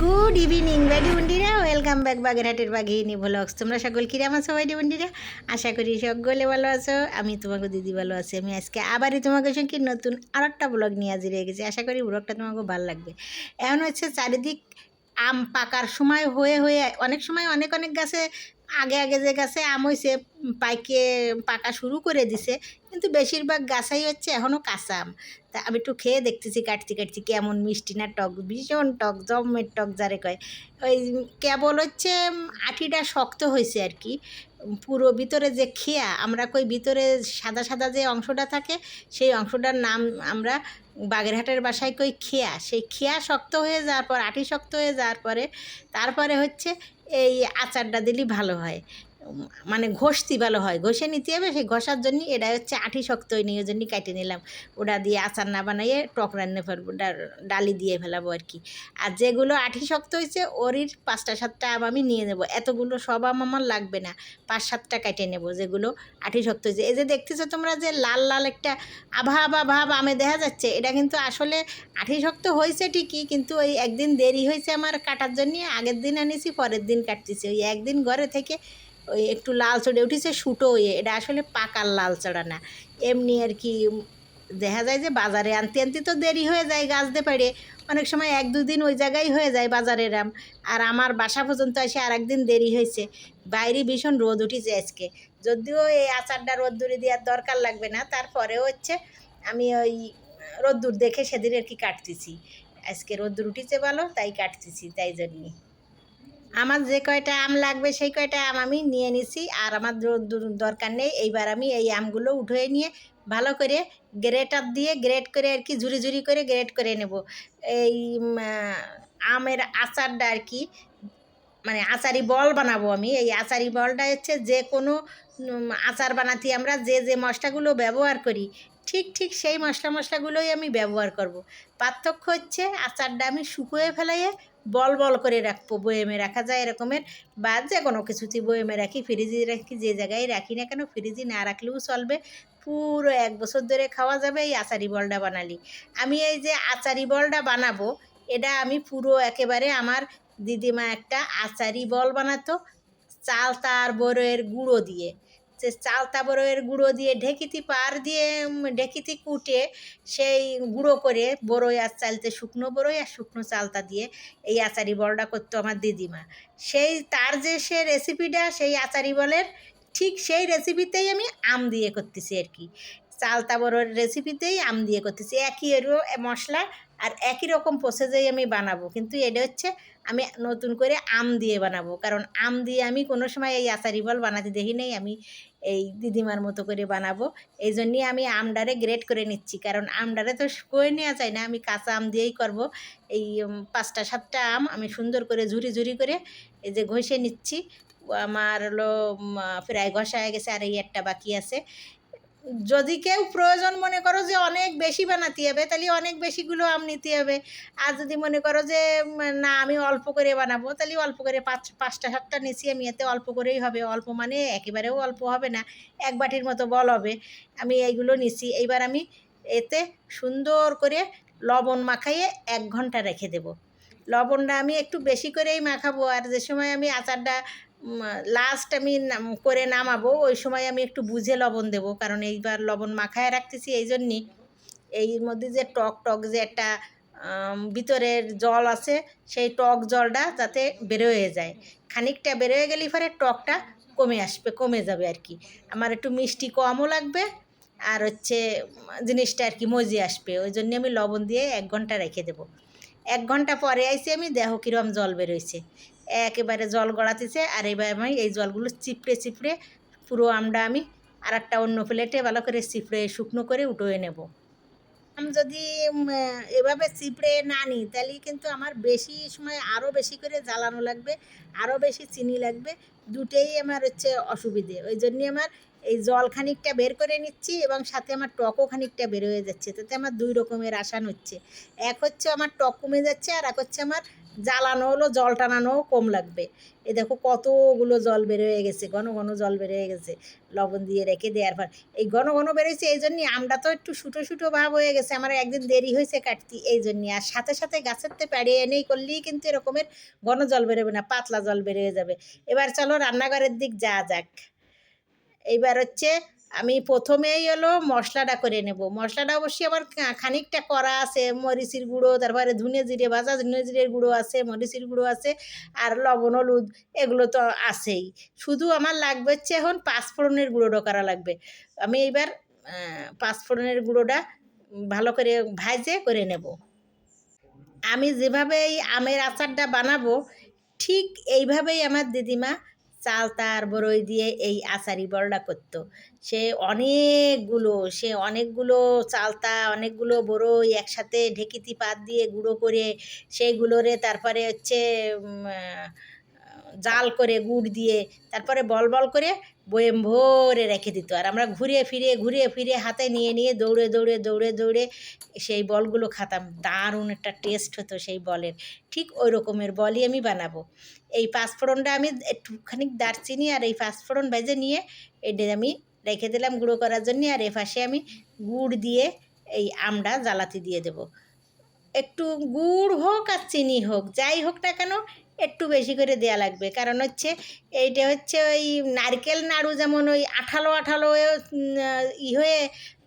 Good evening বাড়ি বন্ধুরা, welcome back বাগেরহাটের বাঘিনী ব্লগস। তোমরা সকল কিরাম আছো বাড়ি বন্ধুরা? আশা করি সকলে ভালো আছো। আমি তোমাকে দিদি ভালো আছি। আমি আজকে আবারই তোমাকে সঙ্গে নতুন আর একটা ব্লগ নিয়ে হাজির হয়ে গেছি। আশা করি ব্লগটা তোমাকে ভালো লাগবে। এখন হচ্ছে চারিদিক আম পাকার সময় হয়ে হয়ে অনেক সময় অনেক অনেক গাছে আগে আগে যে গাছে আম হয়েছে পাইকে পাকা শুরু করে দিছে, কিন্তু বেশিরভাগ গাছাই হচ্ছে এখনও কাঁচা আম। তা আমি একটু খেয়ে দেখতেছি কাটছি কাটছি কেমন মিষ্টি না টক, ভীষণ টক, জমের টক যারে কয়। ওই কেবল হচ্ছে আঠিটা শক্ত হয়েছে আর কি। পুরো ভিতরে যে খেয়া আমরা কই ভিতরে সাদা সাদা যে অংশটা থাকে, সেই অংশটার নাম আমরা বাগেরহাটের বাসায় কই খেয়া। সেই খেয়া শক্ত হয়ে যাওয়ার পর, আঠি শক্ত হয়ে যাওয়ার পরে তারপরে হচ্ছে এই আচারটা দিলেই ভালো হয়। মানে ঘষতি ভালো হয়, ঘষে নিতে হবে। সেই ঘষার জন্য এটা হচ্ছে আঠি শক্ত হয়নি, ওই জন্যই কাটে নিলাম। ওটা দিয়ে আচার না বানাইয়ে টক রান্না ফেলবো, ডালি দিয়ে ফেলাবো আর কি। আর যেগুলো আঠি শক্ত হয়েছে ওরই 5টা 7টা আম আমি নিয়ে নেবো। এতগুলো সব আম আমার লাগবে না, 5 7টা কেটে নেবো যেগুলো আঠি শক্ত হয়েছে। এই যে দেখতেছো তোমরা যে লাল লাল একটা ভাব আমে দেখা যাচ্ছে, এটা কিন্তু আসলে আঠি শক্ত হয়েছে ঠিকই, কিন্তু ওই একদিন দেরি হয়েছে আমার কাটার জন্য। আগের দিন আনিছি, পরের দিন কাটতেছি। ওই একদিন ঘরে থেকে ওই একটু লাল চড়ে উঠেছে, শুটো হয়ে। এটা আসলে পাকার লাল চড়া না, এমনি আর কি। দেখা যায় যে বাজারে আনতে আনতে তো দেরি হয়ে যায়, গাছতে পারে অনেক সময় 1 2 দিন ওই জায়গায় হয়ে যায় বাজারের আম। আর আমার বাসা পর্যন্ত এসে আর একদিন দেরি হয়েছে। বাইরে ভীষণ রোদ উঠেছে আজকে। যদিও এই আচারটা রোদ্দুরে দেওয়ার দরকার লাগবে না, তারপরেও হচ্ছে আমি ওই রোদ্দুর দেখে সেদিন আর কি কাটতেছি। আজকে রোদ্দুর উঠেছে ভালো, তাই কাটতেছি, তাই জন্যে। আমার যে কয়টা আম লাগবে সেই কয়টা আম আমি নিয়ে নিছি, আর আমার দরকার নেই। এইবার আমি এই আমগুলো উঠিয়ে নিয়ে ভালো করে গ্রেটার দিয়ে গ্রেট করে আর কি, ঝুরি ঝুরি করে গ্রেট করে নেব। এই আমের আচারটা আর কি, মানে আচারি বল বানাবো আমি। এই আচারি বলটা হচ্ছে যে কোনো আচার বানাতে আমরা যে যে মশলাগুলো ব্যবহার করি, ঠিক ঠিক সেই মশলাগুলোই আমি ব্যবহার করব। পার্থক্য হচ্ছে আচারটা আমি শুকিয়ে ফেলাইয়ে বল বল করে রাখবো। বয়েমে রাখা যায় এরকমের, বা যে কোনো কিছুতেই বয়েমে রাখি, ফ্রিজে রাখি, যে জায়গায় রাখি না কেন, ফ্রিজে না রাখলেও চলবে। পুরো 1 বছর ধরে খাওয়া যাবে এই আচারি বলটা বানালি। আমি এই যে আচারি বলটা বানাবো, এটা আমি পুরো একেবারে আমার দিদিমা একটা আচারি বল বানাতো চালতা আর বড়ইয়ের গুঁড়ো দিয়ে। সে চালতা বড়ইয়ের গুঁড়ো দিয়ে ঢেকিতি পার দিয়ে ঢেকিতি কুটে সেই গুঁড়ো করে বড়ই আর চালতে, শুকনো বড়ই আর শুকনো চালতা দিয়ে এই আচারি বলটা করতো আমার দিদিমা। সেই তার যে সে রেসিপিটা, সেই আচারি বলের ঠিক সেই রেসিপিতেই আমি আম দিয়ে করতেছি আর কি। চালতা বড়ইয়ের রেসিপিতেই আম দিয়ে করতেছি, একই এরও মশলা আর একই রকম প্রসেসেই আমি বানাবো, কিন্তু এটা হচ্ছে আমি নতুন করে আম দিয়ে বানাবো। কারণ আম দিয়ে আমি কোনো সময় এই আচারি বল বানাতে দেখি নেই, আমি এই দিদিমার মতো করে বানাবো। এই জন্যই আমি আমডারে গ্রেট করে নিচ্ছি, কারণ আমডারে তো করে নেওয়া যায় না, আমি কাঁচা আম দিয়েই করব। এই 5টা 7টা আম আমি সুন্দর করে ঝুরি ঝুরি করে এই যে ঘষে নিচ্ছি। আমার হলো প্রায় ঘষা হয়ে গেছে, আর এই একটা বাকি আছে। যদি কেউ প্রয়োজন মনে করো যে অনেক বেশি বানাতে হবে, তাহলে অনেক বেশিগুলো আম নিতে হবে। আর যদি মনে করো যে না আমি অল্প করে বানাবো, তাহলে অল্প করে 5টা 7টা নিচ্ছি আমি, এতে অল্প করেই হবে। অল্প মানে একেবারেও অল্প হবে না, 1 বাটির মতো বল হবে। আমি এইগুলো নিচ্ছি। এইবার আমি এতে সুন্দর করে লবণ মাখাইয়ে 1 ঘন্টা রেখে দেব। লবণটা আমি একটু বেশি করেই মাখাবো, আর যে সময় আমি আচারটা লাস্ট আমি করে নামাবো, ওই সময় আমি একটু বুঝে লবণ দেবো, কারণ এইবার লবণ মাখায় রাখতেছি এই জন্যে। এর মধ্যে যে টক টক যে একটা ভিতরের জল আছে, সেই টক জলটা যাতে বেরোয় যায়। খানিকটা বেরোয় গেলে পরে টকটা কমে আসবে, কমে যাবে আর কি। আমার একটু মিষ্টি কমও লাগবে, আর হচ্ছে জিনিসটা আর কি মজে আসবে। ওই জন্য আমি লবণ দিয়ে 1 ঘন্টা রেখে দেবো। 1 ঘন্টা পরে আইসি আমি, দেখো কীরকম জল বেরোইছে, একেবারে জল গড়াতেছে। আর এবার আমি এই জলগুলো চিপড়ে চিপড়ে পুরো আমটা আমি আর একটা অন্য প্লেটে ভালো করে চিপড়ে শুকনো করে উঠিয়ে নেব। আমি যদি এভাবে চিপড়ে না নিই, তাহলে কিন্তু আমার বেশি সময় আরও বেশি করে জ্বালানো লাগবে, আরও বেশি চিনি লাগবে। দুটোই আমার হচ্ছে অসুবিধে। ওই জন্যে আমার এই জল খানিকটা বের করে নিচ্ছি, এবং সাথে আমার টকও খানিকটা বের হয়ে যাচ্ছে। তাতে আমার 2 রকমের আসান হচ্ছে। এক হচ্ছে আমার টক কমে যাচ্ছে, আর এক হচ্ছে আমার জ্বালানো হলো, জল টানানোও কম লাগবে। এই দেখো কতগুলো জল বের হয়ে গেছে, ঘন ঘন জল বের হয়ে গেছে লবণ দিয়ে রেখে দেওয়ার পর। এই ঘন ঘন বেরোইছে এই জন্যই, আমটা তো একটু শুটো শুটো ভাব হয়ে গেছে, আমার একদিন দেরি হয়েছে কাটতি এই জন্যই। আর সাথে সাথে গাছের থেকে পেড়ে এনেই করলেই কিন্তু এরকমের ঘন জল বেরোবে না, পাতলা জল বেরিয়ে যাবে। এবার চলো রান্নাঘরের দিক যাওয়া যাক। এইবার হচ্ছে আমি প্রথমেই হলো মশলাটা করে নেব। মশলাটা অবশ্যই আমার খানিকটা করা আছে, মরিচের গুঁড়ো, তারপরে ধনে জিরে ভাজা ধনে জিরের গুঁড়ো আছে, মরিচের গুঁড়ো আছে, আর লবণ হলুদ এগুলো তো আছেই। শুধু আমার লাগবে হচ্ছে এখন পাঁচফোড়নের গুঁড়োটা করা লাগবে। আমি এইবার পাঁচফোড়নের গুঁড়োটা ভালো করে ভাজে করে নেব। আমি যেভাবে এই আমের আচারটা বানাবো ঠিক এইভাবেই আমার দিদিমা চালতা আর বড়ই দিয়ে এই আচারি বড়টা করতো। সে অনেকগুলো চালতা, অনেকগুলো বড়ই একসাথে ঢেকিতি পাত দিয়ে গুঁড়ো করে সেইগুলোরে তারপরে হচ্ছে জাল করে গুড় দিয়ে তারপরে বল বল করে বয়েম ভরে রেখে দিত। আর আমরা ঘুরিয়ে ফিরে হাতে নিয়ে নিয়ে দৌড়ে সেই বলগুলো খাতাম। দারুণ একটা টেস্ট হতো সেই বলের। ঠিক ওই রকমের বলই আমি বানাবো। এই পাঁচফোড়নটা আমি একটুখানি দারচিনি আর এই পাঁচফোড়ন ভেজে নিয়ে এটা আমি রেখে দিলাম গুঁড়ো করার জন্য। আর এ পাশে আমি গুড় দিয়ে এই আমটা জ্বালাতে দিয়ে দেবো। একটু গুড় হোক আর চিনি হোক, যাই হোক না কেন একটু বেশি করে দেয়া লাগবে। কারণ হচ্ছে এইটা হচ্ছে ওই নারকেল নাড়ু যেমন ওই আঠালো আঠালো হয়ে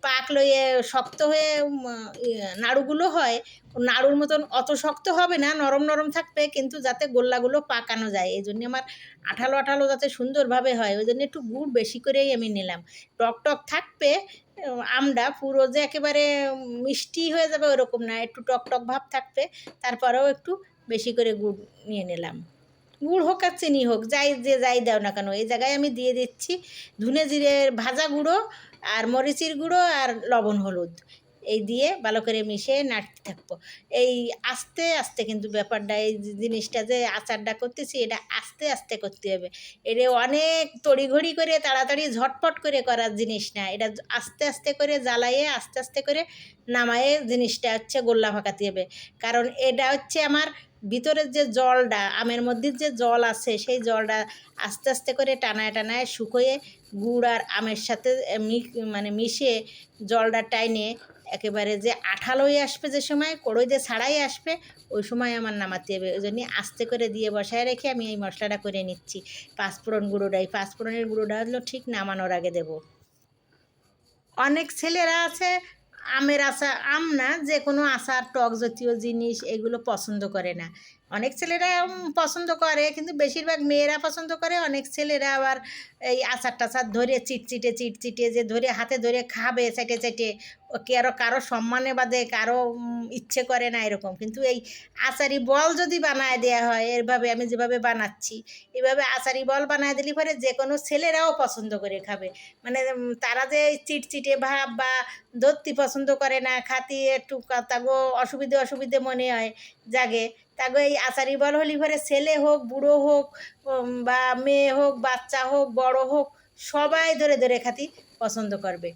পাক লইয়ে শক্ত হয়ে নাড়ুগুলো হয়, নাড়ুর মতন অত শক্ত হবে না, নরম নরম থাকবে, কিন্তু যাতে গোল্লাগুলো পাকানো যায় এই জন্য আমার আঠালো আঠালো যাতে সুন্দরভাবে হয় ওই জন্য একটু গুড় বেশি করেই আমি নিলাম। টক টক থাকবে আমটা, পুরো যে একেবারে মিষ্টি হয়ে যাবে ওরকম না, একটু টক টক ভাব থাকবে। তারপরেও একটু বেশি করে গুড় নিয়ে নিলাম। গুড় হোক আর চিনি হোক, যাই দাও না কেন। এই জায়গায় আমি দিয়ে দিচ্ছি ধনে জিরের ভাজা গুঁড়ো আর মরিচের গুঁড়ো আর লবণ হলুদ, এই দিয়ে ভালো করে মিশিয়ে নাড়তে থাকবো। এই আস্তে আস্তে কিন্তু ব্যাপারটা, এই জিনিসটা যে আচারটা করতেছি এটা আস্তে আস্তে করতে হবে। এটা অনেক তড়িঘড়ি করে তাড়াতাড়ি ঝটপট করে করার জিনিস না, এটা আস্তে আস্তে করে জ্বালাইয়ে আস্তে আস্তে করে নামায়ে জিনিসটা হচ্ছে গোল্লা ফাঁকাতে হবে। কারণ এটা হচ্ছে আমার ভিতরের যে জলটা, আমের মধ্যে যে জল আছে সেই জলটা আস্তে আস্তে করে টানায় টানায় শুকোয়ে গুড় আর আমের সাথে মিশিয়ে জলটা টাইনে একেবারে যে আঠালো হয়ে আসবে, যে সময় কড়ই দিয়ে ছাড়াই আসবে ওই সময় আমার নামাতে হবে। ওই জন্যই আস্তে করে দিয়ে বসায় রেখে আমি এই মশলাটা করে নিচ্ছি। পাঁচফোড়ন গুঁড়োটা, এই পাঁচফোড়নের গুঁড়োটা হলো ঠিক নামানোর আগে দেবো। অনেক ছেলেরা আছে আমের আচার, আম না যে কোনো আচার টক জাতীয় জিনিস এগুলো পছন্দ করে না। অনেক ছেলেরা পছন্দ করে, কিন্তু বেশিরভাগ মেয়েরা পছন্দ করে। অনেক ছেলেরা আবার এই আচার টাচার ধরে চিটচিটে যে ধরে হাতে ধরে খাবে চেটে ও কি আরও কারো সম্মানে বাদে কারো ইচ্ছে করে না এরকম। কিন্তু এই আচারি বল যদি বানায় দেওয়া হয় এভাবে আমি যেভাবে বানাচ্ছি, এভাবে আচারি বল বানায় দিলে পরে যে কোনো ছেলেরাও পছন্দ করে খাবে। মানে তারা যে চিটচিটে ভাব বা ধরতে পছন্দ করে না, খাতি একটু তাগো অসুবিধে মনে হয় জাগে, তাগো এই আচারি বল হলি পরে ছেলে হোক বুড়ো হোক বা মেয়ে হোক বাচ্চা হোক বড় হোক সবাই ধরে খাতি পছন্দ করবে।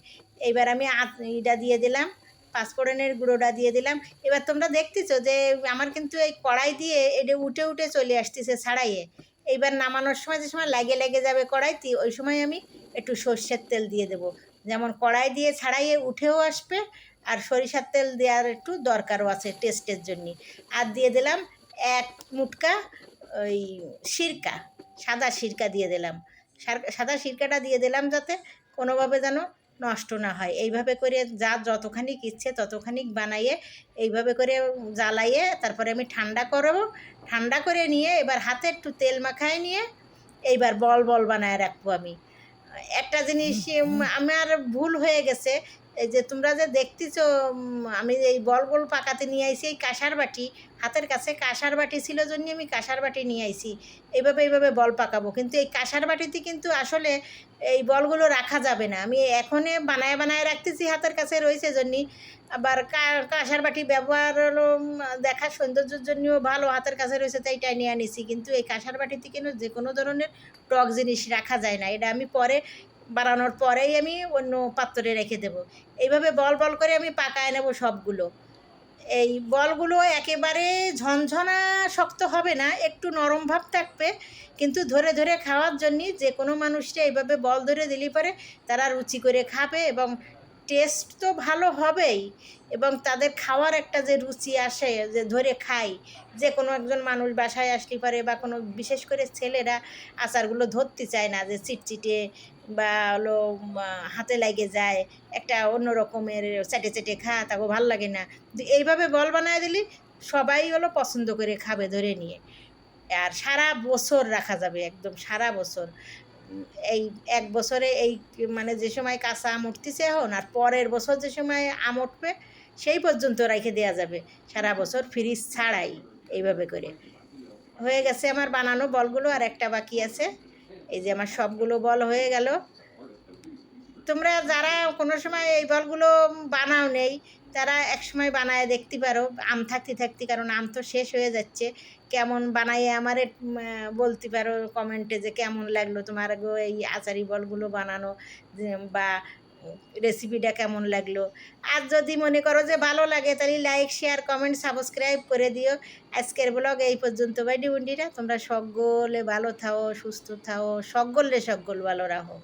এইবার আমি এটা দিয়ে দিলাম, পাঁচফোড়নের গুঁড়োটা দিয়ে দিলাম। এবার তোমরা দেখতেছো যে আমার কিন্তু এই কড়াই দিয়ে এটা উঠে চলে আসতেছে ছাড়াইয়ে। এইবার নামানোর সময় যে সময় লেগে যাবে কড়াইতে ওই সময় আমি একটু সর্ষের তেল দিয়ে দেবো, যেমন কড়াই দিয়ে ছাড়াইয়ে উঠেও আসবে আর সরিষার তেল দেওয়ার একটু দরকারও আছে টেস্টের জন্যে। আর দিয়ে দিলাম এক মুটকা ওই সিরকা, সাদা সিরকা দিয়ে দিলাম। সাদা সিরকাটা দিয়ে দিলাম যাতে কোনোভাবে যেন নষ্ট না হয়। এইভাবে করে যতখানিক ইচ্ছে ততখানিক বানাইয়ে এইভাবে করে জ্বালাইয়ে তারপরে আমি ঠান্ডা করবো। ঠান্ডা করে নিয়ে এবার হাতে একটু তেল মাখায় নিয়ে এইবার বল বল বানায় রাখবো আমি। একটা জিনিস আমার ভুল হয়ে গেছে, এই যে তোমরা যে দেখতেছো আমি এই বল পাকাতে নিয়ে আইছি এই কাঁসার বাটি, হাতের কাছে কাঁসার বাটি ছিল জন্য আমি কাঁসার বাটি নিয়ে আইছি এইভাবে বল পাকাবো। কিন্তু এই কাঁসার বাটিতে কিন্তু আসলে এই বলগুলো রাখা যাবে না, আমি এখনে বানায় রাখতেছি হাতের কাছে রয়েছে জন্যই। আবার কাঁসার বাটি ব্যবহার হলো দেখার সৌন্দর্যের জন্যও ভালো, হাতের কাছে রয়েছে তাই এটাই নিয়ে আনিছি। কিন্তু এই কাঁসার বাটিতে কিন্তু যে কোনো ধরনের টক জিনিস রাখা যায় না, এটা আমি পরে বানানোর পরেই আমি অন্য পাত্রে রেখে দেবো। এইভাবে বল করে আমি পাকায় নেব সবগুলো। এই বলগুলো একেবারে ঝনঝনা শক্ত হবে না, একটু নরম ভাব থাকবে, কিন্তু ধরে ধরে খাওয়ার জন্য যে কোনো মানুষটা এইভাবে বল ধরে দিলে পরে তারা রুচি করে খাবে, এবং টেস্ট তো ভালো হবেই, এবং তাদের খাওয়ার একটা যে রুচি আসে যে ধরে খাই, যে কোনো একজন মানুষ বাসায় আসলে পারে, বা কোনো বিশেষ করে ছেলেরা আচারগুলো ধরতে চায় না, যে চিটচিটে বা হলো হাতে লাগে যায়, একটা অন্য রকমের চেটে চেটে খা, তাকে ভাল লাগে না। এইভাবে বল বানায় দিলি সবাই হলো পছন্দ করে খাবে ধরে নিয়ে। আর সারা বছর রাখা যাবে, একদম সারা বছর। এই এক বছরে এই মানে যে সময় কাঁচা আম উঠতেছে এখন, আর পরের বছর যে সময় আম উঠবে সেই পর্যন্ত রেখে দেওয়া যাবে সারা বছর, ফ্রিজ ছাড়াই। এইভাবে করে হয়ে গেছে আমার বানানো বলগুলো, আর একটা বাকি আছে। এই যে আমার সবগুলো বল হয়ে গেল। তোমরা যারা কোনো সময় এই বলগুলো বানাও নেই, তারা একসময় বানায় দেখতে পারো আম থাকতে থাকতে, কারণ আম তো শেষ হয়ে যাচ্ছে। কেমন বানাইয়ে আমারে বলতে পারো কমেন্টে, যে কেমন লাগলো তোমার গো এই আচারি বলগুলো বানানো, বা রেসিপিটা কেমন লাগলো। আর যদি মনে করো যে ভালো লাগে, তাহলে লাইক শেয়ার কমেন্ট সাবস্ক্রাইব করে দিও। আজকের ব্লগ এই পর্যন্ত বাইডি বন্ডিরা, তোমরা সকলে ভালো থাও, সুস্থ থাও, সকলে সকল ভালো রাখো।